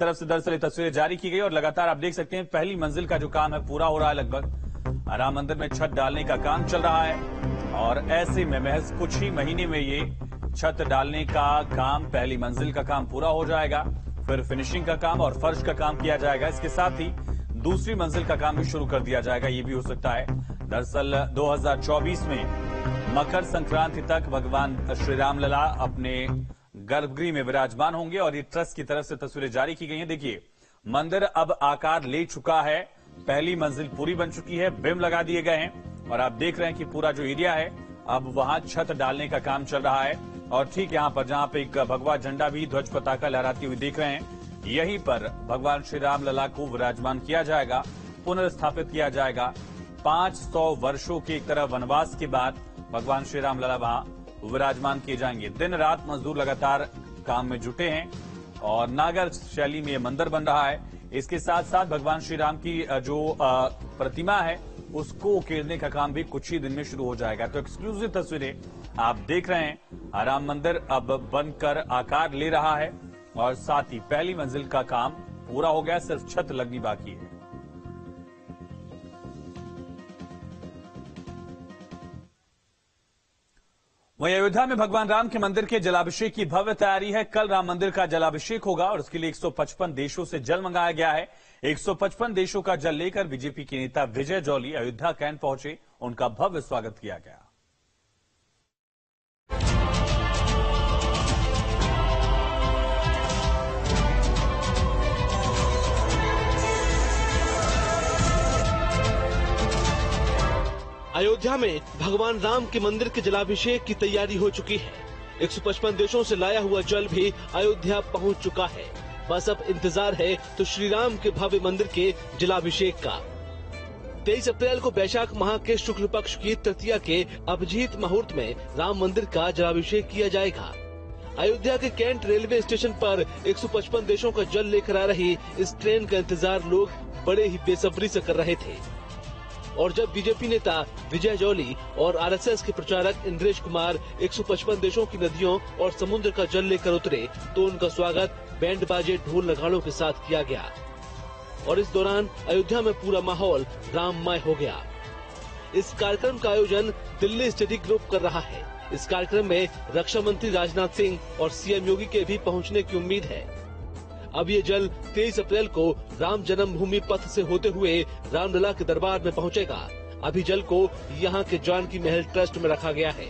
तरफ से दरअसल तस्वीरें जारी की गई और लगातार आप देख सकते हैं पहली मंजिल का जो काम है पूरा हो रहा है। लगभग राम मंदिर में छत डालने का काम चल रहा है और ऐसे में महज कुछ ही महीने में ये छत डालने का काम, पहली मंजिल का काम पूरा हो जाएगा। फिर फिनिशिंग का काम और फर्श का काम किया जाएगा। इसके साथ ही दूसरी मंजिल का काम भी शुरू कर दिया जाएगा। ये भी हो सकता है। दरअसल 2024 में मकर संक्रांति तक भगवान श्री राम लला अपने गर्भगृह में विराजमान होंगे और ये ट्रस्ट की तरफ से तस्वीरें जारी की गई हैं। देखिए, मंदिर अब आकार ले चुका है। पहली मंजिल पूरी बन चुकी है, बिम लगा दिए गए हैं और आप देख रहे हैं कि पूरा जो एरिया है अब वहां छत डालने का काम चल रहा है। और ठीक यहां पर जहां पे एक भगवा झंडा भी ध्वज पताका लहराती हुई देख रहे हैं, यहीं पर भगवान श्री राम लला को विराजमान किया जाएगा, पुनर्स्थापित किया जाएगा। 500 वर्षों के एक तरह वनवास के बाद भगवान श्री राम लला वहां विराजमान किए जाएंगे। दिन रात मजदूर लगातार काम में जुटे हैं और नागर शैली में यह मंदिर बन रहा है। इसके साथ साथ भगवान श्री राम की जो प्रतिमा है उसको उकेरने का काम भी कुछ ही दिन में शुरू हो जाएगा। तो एक्सक्लूसिव तस्वीरें आप देख रहे हैं। राम मंदिर अब बनकर आकार ले रहा है और साथ ही पहली मंजिल का काम पूरा हो गया, सिर्फ छत लगनी बाकी है। वहीं अयोध्या में भगवान राम के मंदिर के जलाभिषेक की भव्य तैयारी है। कल राम मंदिर का जलाभिषेक होगा और उसके लिए 155 देशों से जल मंगाया गया है। 155 देशों का जल लेकर बीजेपी के नेता विजय जौली अयोध्या कैंट पहुंचे, उनका भव्य स्वागत किया गया। अयोध्या में भगवान राम के मंदिर के जलाभिषेक की तैयारी हो चुकी है। 155 देशों से लाया हुआ जल भी अयोध्या पहुंच चुका है। बस अब इंतजार है तो श्री राम के भव्य मंदिर के जलाभिषेक का। 23 अप्रैल को वैशाख माह के शुक्ल पक्ष की तृतीया के अभिजीत मुहूर्त में राम मंदिर का जलाभिषेक किया जाएगा। अयोध्या के कैंट रेलवे स्टेशन पर 155 देशों का जल लेकर आ रही इस ट्रेन का इंतजार लोग बड़े ही बेसब्री से कर रहे थे। और जब बीजेपी नेता विजय जौली और आरएसएस के प्रचारक इंद्रेश कुमार 155 देशों की नदियों और समुद्र का जल लेकर उतरे तो उनका स्वागत बैंड बाजे ढोल नगाड़ों के साथ किया गया और इस दौरान अयोध्या में पूरा माहौल राममय हो गया। इस कार्यक्रम का आयोजन दिल्ली स्टडी ग्रुप कर रहा है। इस कार्यक्रम में रक्षा मंत्री राजनाथ सिंह और सीएम योगी के भी पहुंचने की उम्मीद है। अब ये जल 23 अप्रैल को राम जन्मभूमि पथ से होते हुए रामलला के दरबार में पहुंचेगा। अभी जल को यहाँ के जानकी महल ट्रस्ट में रखा गया है।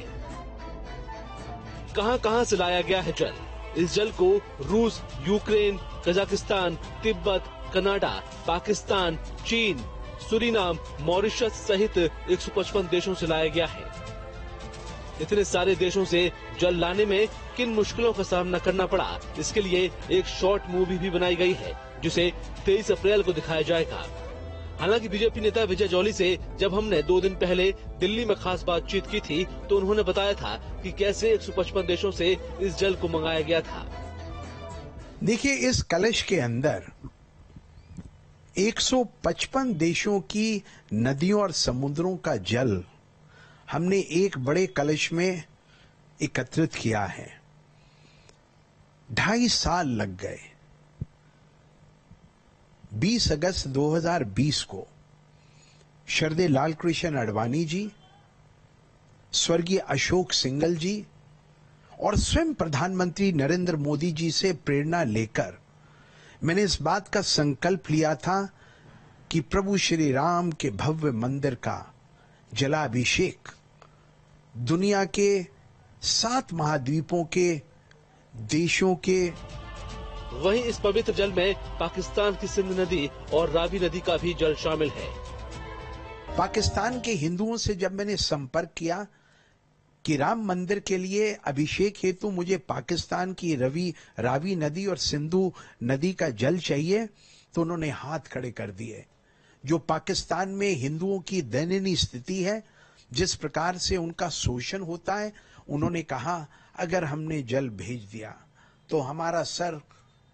कहां से लाया गया है जल? इस जल को रूस, Ukraine, Kazakhstan, Tibet, Canada, Pakistan, चीन, सूरीनाम, मॉरिशस सहित 155 देशों से लाया गया है। इतने सारे देशों से जल लाने में किन मुश्किलों का सामना करना पड़ा, इसके लिए एक शॉर्ट मूवी भी बनाई गई है जिसे 23 अप्रैल को दिखाया जाएगा। हालांकि बीजेपी नेता विजय जौली से जब हमने 2 दिन पहले दिल्ली में खास बातचीत की थी तो उन्होंने बताया था कि कैसे 155 देशों से इस जल को मंगाया गया था। देखिए, इस कलश के अंदर 155 देशों की नदियों और समुद्रों का जल हमने एक बड़े कलश में एकत्रित किया है। 2.5 साल लग गए। 20 अगस्त 2020 को श्रद्धेय लाल कृष्ण आडवाणी जी, स्वर्गीय अशोक सिंघल जी और स्वयं प्रधानमंत्री नरेंद्र मोदी जी से प्रेरणा लेकर मैंने इस बात का संकल्प लिया था कि प्रभु श्री राम के भव्य मंदिर का जलाभिषेक दुनिया के 7 महाद्वीपों के देशों के। वहीं इस पवित्र जल में पाकिस्तान की सिंध नदी और रावी नदी का भी जल शामिल है। पाकिस्तान के हिंदुओं से जब मैंने संपर्क किया कि राम मंदिर के लिए अभिषेक हेतु मुझे पाकिस्तान की रावी नदी और सिंधु नदी का जल चाहिए, तो उन्होंने हाथ खड़े कर दिए। जो पाकिस्तान में हिंदुओं की दयनीय स्थिति है, जिस प्रकार से उनका शोषण होता है, उन्होंने कहा अगर हमने जल भेज दिया तो हमारा सर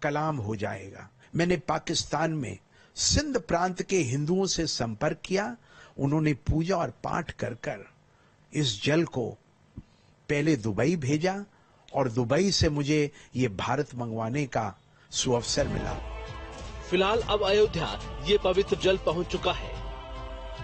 कलाम हो जाएगा। मैंने पाकिस्तान में सिंध प्रांत के हिंदुओं से संपर्क किया। उन्होंने पूजा और पाठ कर इस जल को पहले दुबई भेजा और दुबई से मुझे ये भारत मंगवाने का सुअवसर मिला। फिलहाल अब अयोध्या ये पवित्र जल पहुंच चुका है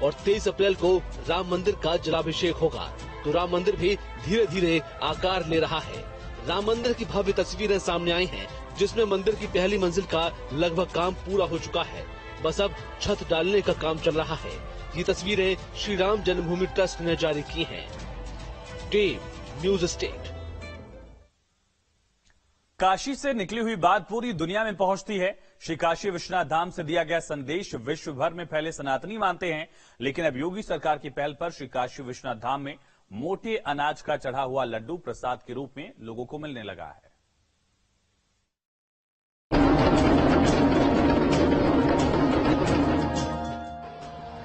और 23 अप्रैल को राम मंदिर का जलाभिषेक होगा। तो राम मंदिर भी धीरे धीरे आकार ले रहा है। राम मंदिर की भव्य तस्वीरें सामने आई हैं, जिसमें मंदिर की पहली मंजिल का लगभग काम पूरा हो चुका है। बस अब छत डालने का काम चल रहा है। ये तस्वीरें श्री राम जन्मभूमि ट्रस्ट ने जारी की हैं। Team news state. काशी से निकली हुई बात पूरी दुनिया में पहुंचती है। श्री काशी विश्वनाथ धाम से दिया गया संदेश विश्व भर में फैले सनातनी मानते हैं, लेकिन अब योगी सरकार की पहल पर श्री काशी विश्वनाथ धाम में मोटे अनाज का चढ़ा हुआ लड्डू प्रसाद के रूप में लोगों को मिलने लगा है।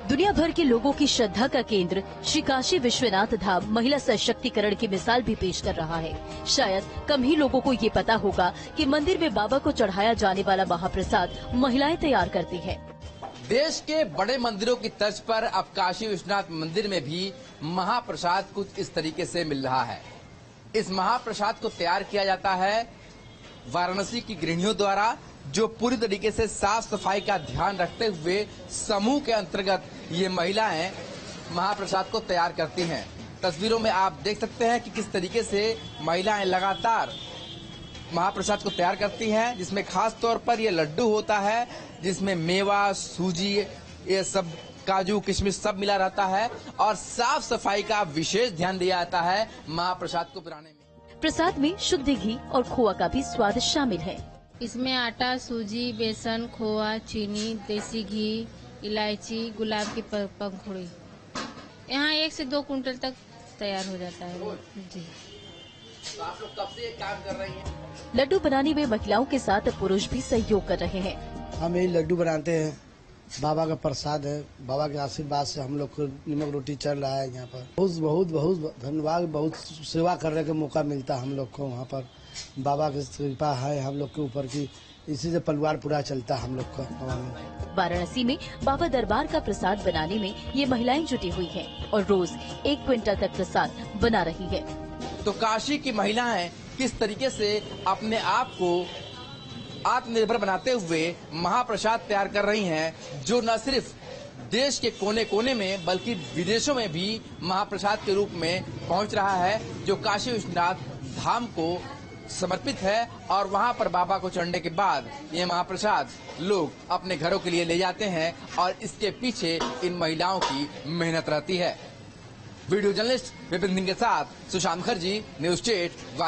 दुनिया भर के लोगों की श्रद्धा का केंद्र श्री काशी विश्वनाथ धाम महिला सशक्तिकरण की मिसाल भी पेश कर रहा है। शायद कम ही लोगों को ये पता होगा कि मंदिर में बाबा को चढ़ाया जाने वाला महाप्रसाद महिलाएं तैयार करती हैं। देश के बड़े मंदिरों की तर्ज पर अब काशी विश्वनाथ मंदिर में भी महाप्रसाद कुछ इस तरीके से मिल रहा है। इस महाप्रसाद को तैयार किया जाता है वाराणसी की गृहिणियों द्वारा, जो पूरी तरीके से साफ सफाई का ध्यान रखते हुए समूह के अंतर्गत ये महिलाएं महाप्रसाद को तैयार करती हैं। तस्वीरों में आप देख सकते हैं कि किस तरीके से महिलाएं लगातार महाप्रसाद को तैयार करती हैं, जिसमें खास तौर पर ये लड्डू होता है, जिसमें मेवा, सूजी, ये सब काजू किशमिश सब मिला रहता है और साफ सफाई का विशेष ध्यान दिया जाता है महाप्रसाद को बनाने में। प्रसाद में शुद्ध घी और खोआ का भी स्वाद शामिल है। इसमें आटा, सूजी, बेसन, खोआ, चीनी, देसी घी, इलायची, गुलाब की पंखुड़ी, यहाँ 1 से 2 कुंटल तक तैयार हो जाता है जी। तो आप लोग कब से ये काम कर रही हैं? लड्डू बनाने में महिलाओं के साथ पुरुष भी सहयोग कर रहे हैं। हम यही लड्डू बनाते हैं, बाबा का प्रसाद है। बाबा के आशीर्वाद से हम लोग को नमक रोटी चल रहा है यहाँ पर। बहुत बहुत बहुत धन्यवाद। बहुत सेवा करने का मौका मिलता है हम लोग को वहाँ पर। बाबा की कृपा है हम लोग के ऊपर की, इसी से परिवार पूरा चलता है हम लोग का। वाराणसी में बाबा दरबार का प्रसाद बनाने में ये महिलाएं जुटी हुई हैं और रोज 1 क्विंटल तक प्रसाद बना रही है। तो काशी की महिलाएं किस तरीके से अपने आप को आत्मनिर्भर बनाते हुए महाप्रसाद तैयार कर रही हैं, जो न सिर्फ देश के कोने कोने में बल्कि विदेशों में भी महाप्रसाद के रूप में पहुंच रहा है, जो काशी विश्वनाथ धाम को समर्पित है। और वहां पर बाबा को चढ़ने के बाद ये महाप्रसाद लोग अपने घरों के लिए ले जाते हैं और इसके पीछे इन महिलाओं की मेहनत रहती है। वीडियो जर्नलिस्ट विपिन सिंह के साथ सुशांत मुखर्जी, न्यूज स्टेट।